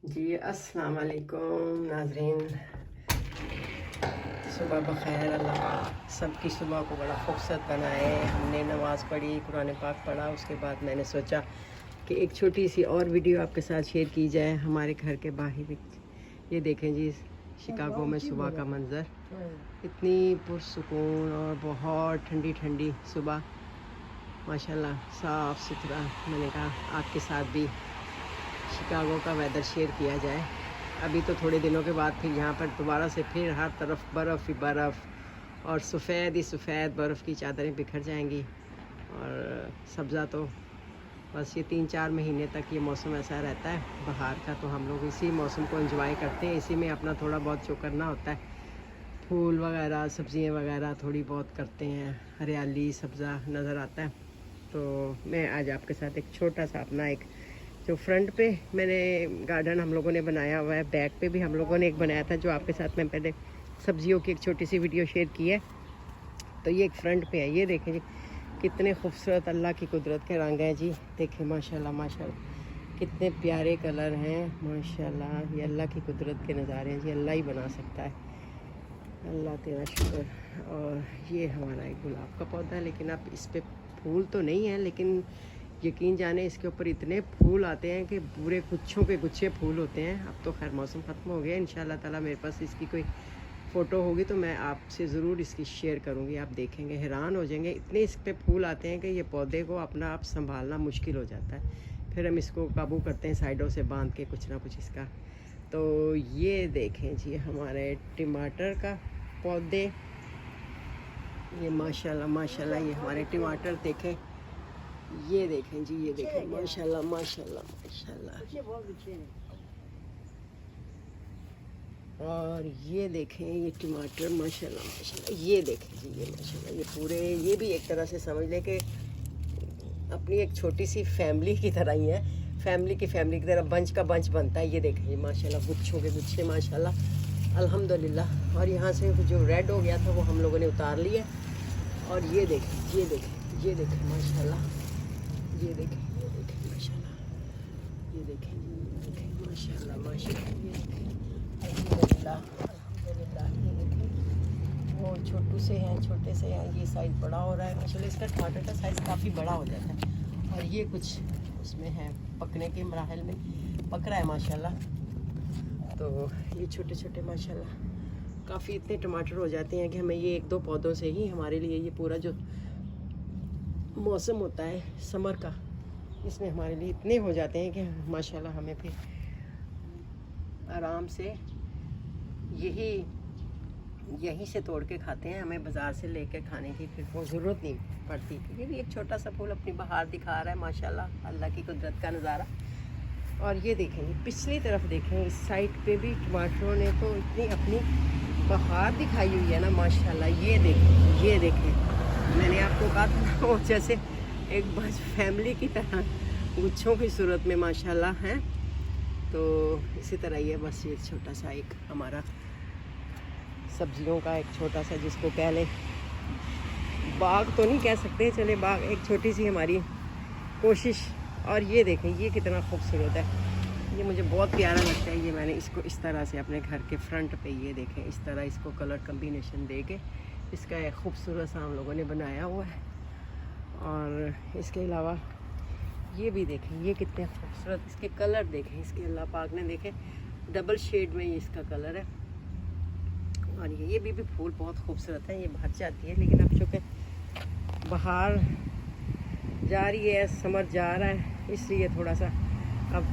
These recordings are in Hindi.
जी अस्सलाम वालेकुम नाज़रीन, सुबह बख़ैर। अल्लाह सबकी सुबह को बड़ा खूबसूरत बनाए। हमने नमाज़ पढ़ी, कुरान पाक पढ़ा, उसके बाद मैंने सोचा कि एक छोटी सी और वीडियो आपके साथ शेयर की जाए हमारे घर के बाहर। ये देखें जी, शिकागो में सुबह का मंज़र, इतनी पुरसुकून और बहुत ठंडी ठंडी सुबह माशाल्लाह, साफ़ सुथरा। मैंने कहा आपके साथ भी शिकागो का वेदर शेयर किया जाए। अभी तो थोड़े दिनों के बाद फिर यहाँ पर दोबारा से फिर हर तरफ बर्फ़ ही बर्फ़ और सफ़ेद ही सफ़ेद बर्फ़ की चादरें बिखर जाएंगी। और सब्ज़ा तो बस ये 3-4 महीने तक ये मौसम ऐसा रहता है बाहर का, तो हम लोग इसी मौसम को एंजॉय करते हैं। इसी में अपना थोड़ा बहुत जो करना होता है, फूल वगैरह सब्ज़ियाँ वगैरह थोड़ी बहुत करते हैं, हरियाली सब्ज़ा नज़र आता है। तो मैं आज आपके साथ एक छोटा सा अपना एक जो फ्रंट पे मैंने गार्डन हम लोगों ने बनाया हुआ है, बैक पे भी हम लोगों ने एक बनाया था जो आपके साथ मैं पहले सब्जियों की एक छोटी सी वीडियो शेयर की है। तो ये एक फ्रंट पे है, ये देखें जी कितने खूबसूरत अल्लाह की कुदरत के रंग हैं जी। देखें माशाल्लाह माशाल्लाह कितने प्यारे कलर हैं माशाल्लाह। ये अल्लाह की कुदरत के नज़ारे हैं जी, अल्लाह ही बना सकता है। अल्लाह तेरा शुक्र। और ये हमारा एक गुलाब का पौधा है, लेकिन अब इस पर फूल तो नहीं है, लेकिन यकीन जाने इसके ऊपर इतने फूल आते हैं कि पूरे गुच्छों के गुच्छे फूल होते हैं। अब तो खैर मौसम ख़त्म हो गया, इंशाल्लाह ताला मेरे पास इसकी कोई फ़ोटो होगी तो मैं आपसे ज़रूर इसकी शेयर करूँगी। आप देखेंगे हैरान हो जाएंगे, इतने इस पर फूल आते हैं कि ये पौधे को अपना आप संभालना मुश्किल हो जाता है। फिर हम इसको काबू करते हैं साइडों से बांध के कुछ ना कुछ इसका। तो ये देखें जी हमारे टमाटर का पौधे, ये माशाल्लाह माशाल्लाह ये हमारे टमाटर देखें, ये देखें जी, ये देखें माशाल्लाह माशाल्लाह माशाल्लाह। और ये देखें ये टमाटर माशाल्लाह माशाल्लाह, ये देखें जी ये माशाल्लाह, ये पूरे ये भी एक तरह से समझ लें कि अपनी एक छोटी सी फैमिली की तरह ही है। फैमिली की तरह बंच का बंच बनता है। ये देखें जी माशाल्लाह, गुच्छों के गुच्छे माशाल्लाह अल्हम्दुलिल्लाह। और यहाँ से जो रेड हो गया था वो हम लोगों ने उतार लिया। और ये देखें ये देखें ये देखें माशाल्लाह, ये देखें माशाल्लाह, ये देखें माशाल्लाह माशाल्लाह, ये देखें अल्हम्दुलिल्लाह अल्हम्दुलिल्लाह। ये देखें वो छोटू से हैं, छोटे से हैं, ये साइज़ बड़ा हो रहा है माशाल्लाह। इसका टमाटर का साइज़ काफ़ी बड़ा हो जाता है। और ये कुछ उसमें है पकने के मराहल में पक रहा है माशाल्लाह। तो ये छोटे छोटे माशाल्लाह काफ़ी इतने टमाटर हो जाते हैं कि हमें ये 1-2 पौधों से ही हमारे लिए ये पूरा जो मौसम होता है समर का, इसमें हमारे लिए इतने हो जाते हैं कि माशाल्लाह हमें फिर आराम से यहीं से तोड़ के खाते हैं। हमें बाज़ार से लेकर खाने की फिर वो ज़रूरत नहीं पड़ती। ये भी एक छोटा सा फूल अपनी बहार दिखा रहा है माशाल्लाह, अल्लाह की कुदरत का नज़ारा। और ये देखें पिछली तरफ देखें, इस साइड पे भी टमाटरों ने तो इतनी अपनी बहार दिखाई हुई है ना माशाल्लाह। ये देखें मैंने आपको कहा था ना वो जैसे एक बस फैमिली की तरह गुच्छों की सूरत में माशाल्लाह हैं। तो इसी तरह ही है, बस ये छोटा सा एक हमारा सब्जियों का एक छोटा सा जिसको कह लें बाग तो नहीं कह सकते, चले बाग, एक छोटी सी हमारी कोशिश। और ये देखें ये कितना खूबसूरत है, ये मुझे बहुत प्यारा लगता है। ये मैंने इसको इस तरह से अपने घर के फ्रंट पे ये देखें इस तरह इसको कलर कम्बिनेशन दे के इसका एक खूबसूरत सा हम लोगों ने बनाया हुआ है। और इसके अलावा ये भी देखें ये कितने खूबसूरत इसके कलर देखें, इसके अल्लाह पाक ने देखें डबल शेड में ये इसका कलर है। और ये भी फूल बहुत खूबसूरत है, ये भर जाती है, लेकिन अब चूँकि बाहर जा रही है, समर जा रहा है, इसलिए थोड़ा सा अब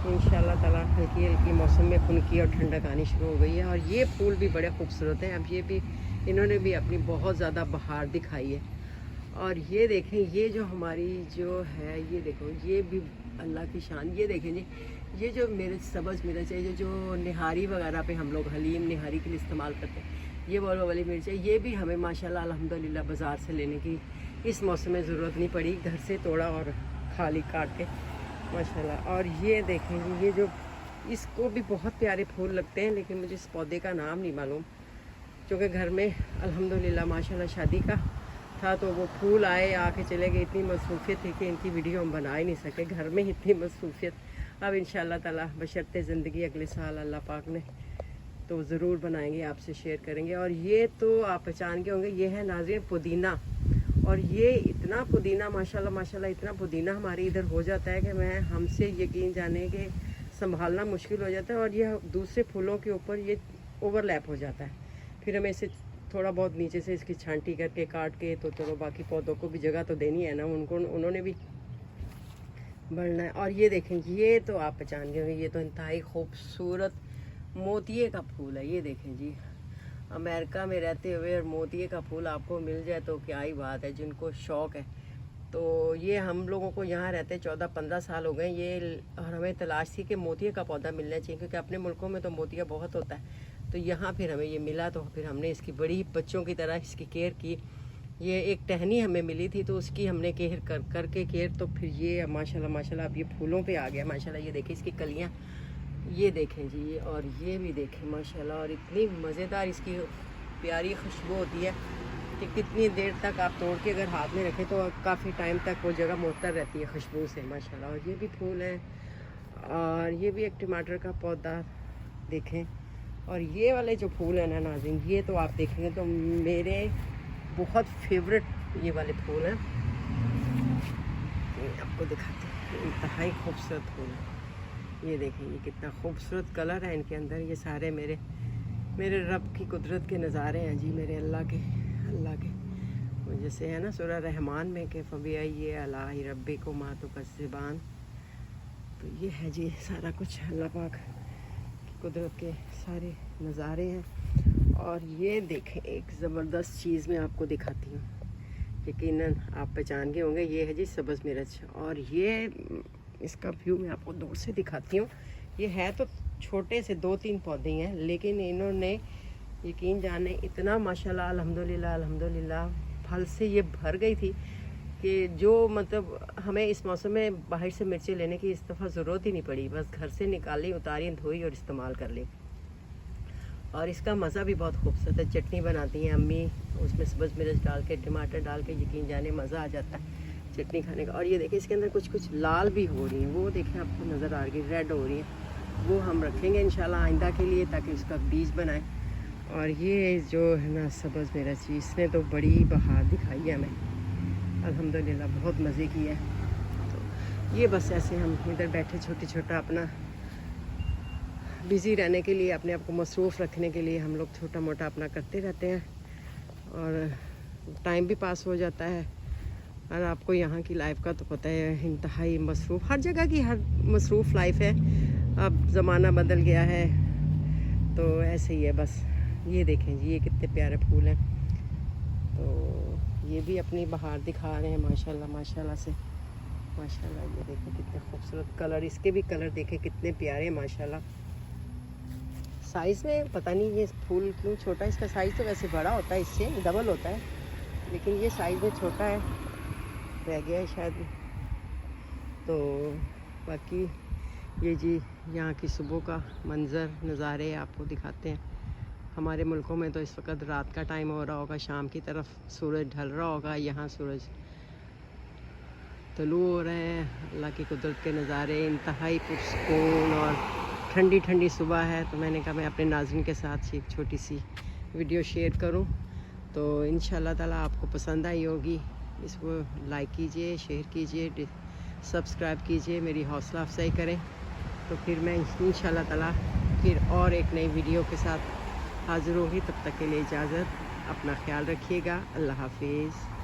इंशाल्लाह ताला हल्की हल्की मौसम में खुनकी और ठंडक आनी शुरू हो गई है। और ये फूल भी बड़े खूबसूरत हैं। अब ये भी इन्होंने भी अपनी बहुत ज़्यादा बहार दिखाई है। और ये देखें ये जो हमारी जो है ये देखो ये भी अल्लाह की शान। ये देखें जी ये जो मेरे सब्ज़ मिर्च है, ये जो निहारी वगैरह पे हम लोग हलीम निहारी के लिए इस्तेमाल करते हैं, ये वाली मिर्च है, ये भी हमें माशाल्लाह अल्हम्दुलिल्लाह बाज़ार से लेने की इस मौसम में ज़रूरत नहीं पड़ी, घर से तोड़ा और खाली काट के माशाल्लाह। और ये देखें जी ये जो इसको भी बहुत प्यारे फूल लगते हैं, लेकिन मुझे इस पौधे का नाम नहीं मालूम, क्योंकि घर में अल्हम्दुलिल्लाह माशाल्लाह शादी का था तो वो फूल आए आके चले गए, इतनी मसरूफ़ियत थी कि इनकी वीडियो हम बना ही नहीं सके। घर में इतनी मसरूफ़ियत अब इंशाल्लाह ताला बशर्ते ज़िंदगी अगले साल अल्लाह पाक ने तो ज़रूर बनाएंगे, आपसे शेयर करेंगे। और ये तो आप पहचान के होंगे, ये है नाज़रीन पुदीना। और ये इतना पुदीना माशाल्लाह माशाल्लाह, इतना पुदीना हमारे इधर हो जाता है कि हमसे यकीन जाने के संभालना मुश्किल हो जाता है। और ये दूसरे फूलों के ऊपर ये ओवरलैप हो जाता है, फिर हमें इसे थोड़ा बहुत नीचे से इसकी छांटी करके काट के, तो चलो बाकी पौधों को भी जगह तो देनी है ना, उन्होंने भी बढ़ना है। और ये देखें, ये तो आप पहचान गए, ये तो इंतहाई खूबसूरत मोतिये का फूल है। ये देखें जी, अमेरिका में रहते हुए और मोतिये का फूल आपको मिल जाए तो क्या ही बात है, जिनको शौक़ है। तो ये हम लोगों को यहाँ रहते 14-15 साल हो गए ये, और हमें तलाश थी कि मोतिये का पौधा मिलना चाहिए, क्योंकि अपने मुल्कों में तो मोतिया बहुत होता है। तो यहाँ फिर हमें ये मिला, तो फिर हमने इसकी बड़ी बच्चों की तरह इसकी केयर की। ये एक टहनी हमें मिली थी, तो उसकी हमने केयर करके केयर, तो फिर ये माशाल्लाह माशाल्लाह अब ये फूलों पे आ गया माशाल्लाह। ये देखें इसकी कलियाँ, ये देखें जी, और ये भी देखें माशाल्लाह। और इतनी मज़ेदार इसकी प्यारी खुशबू होती है कि कितनी देर तक आप तोड़ के अगर हाथ में रखें तो काफ़ी टाइम तक वो जगह मुअत्तर रहती है खुशबू से माशाल्लाह। और ये भी फूल है, और ये भी एक टमाटर का पौधा देखें। और ये वाले जो फूल हैं ना नाज़रीन, ये तो आप देखेंगे तो मेरे बहुत फेवरेट ये वाले फूल हैं। आपको दिखाते हैं, इंतहाई खूबसूरत फूल है। ये देखें, ये कितना खूबसूरत कलर है इनके अंदर। ये सारे मेरे रब की कुदरत के नज़ारे हैं जी, मेरे अल्लाह के जैसे है ना सूरह रहमान में कि फ़बिअय्यि आलाइ रब्बिकुमा तुकज़्ज़िबान। तो ये है जी सारा कुछ अल्लाह पाक की कुदरत के सारे नज़ारे हैं। और ये देखें, एक ज़बरदस्त चीज़ मैं आपको दिखाती हूँ, यकीनन आप पहचान के होंगे। ये है जी सब्ज़ मिर्च, और ये इसका व्यू मैं आपको दूर से दिखाती हूँ। ये है तो छोटे से 2-3 पौधे हैं, लेकिन इन्होंने यकीन जाने इतना माशाल्लाह अल्हम्दुलिल्लाह फल से ये भर गई थी कि जो मतलब हमें इस मौसम में बाहर से मिर्चें लेने की इस दफ़ा ज़रूरत ही नहीं पड़ी। बस घर से निकाली, उतारी, धोई और इस्तेमाल कर ली। और इसका मज़ा भी बहुत खूबसूरत है। चटनी बनाती हैं अम्मी, उसमें सब्ज़ मिर्च डाल के, टमाटर डाल के, यकीन जाने मज़ा आ जाता है चटनी खाने का। और ये देखिए इसके अंदर कुछ लाल भी हो रही हैं, वो देखें आपको नज़र आ रही है, रेड हो रही है। वो हम रखेंगे इंशाल्लाह आइंदा के लिए, ताकि उसका बीज बनाएं। और ये जो है ना सब्ज़ मिर्च, इसने तो बड़ी बहार दिखाई है हमें, अल्हम्दुलिल्लाह बहुत मज़े की है। तो ये बस ऐसे हम इधर बैठे छोटा अपना बिज़ी रहने के लिए, अपने आप को मसरूफ़ रखने के लिए हम लोग छोटा मोटा अपना करते रहते हैं, और टाइम भी पास हो जाता है। और आपको यहाँ की लाइफ का तो पता है, इंतहाई मसरूफ़, हर जगह की हर मसरूफ़ लाइफ है। अब ज़माना बदल गया है, तो ऐसे ही है बस। ये देखें जी, ये कितने प्यारे फूल हैं। तो ये भी अपनी बहार दिखा रहे हैं माशाल्लाह माशाल्लाह से माशाल्लाह। ये देखें कितने खूबसूरत कलर, इसके भी कलर देखें कितने प्यारे हैं माशाल्लाह। साइज़ में पता नहीं ये फूल क्यों छोटा, इसका साइज़ तो वैसे बड़ा होता है, इससे डबल होता है, लेकिन ये साइज़ में छोटा है, रह गया है शायद। तो बाकी ये जी यहाँ की सुबह का मंज़र नज़ारे आपको दिखाते हैं। हमारे मुल्कों में तो इस वक्त रात का टाइम हो रहा होगा, शाम की तरफ सूरज ढल रहा होगा, यहाँ सूरज तलू हो रहे हैं। अल्लाह की कुदरत के नज़ारे, इंतहाई पुरसकून और ठंडी ठंडी सुबह है। तो मैंने कहा मैं अपने नाज़रीन के साथ एक छोटी सी वीडियो शेयर करूं, तो इंशाल्लाह ताला आपको पसंद आई होगी। इसको लाइक कीजिए, शेयर कीजिए, सब्सक्राइब कीजिए, मेरी हौसला अफजाई करें। तो फिर मैं इंशाल्लाह ताला फिर और एक नई वीडियो के साथ हाज़िर होगी। तब तक के लिए इजाज़त, अपना ख्याल रखिएगा, अल्लाह हाफिज़।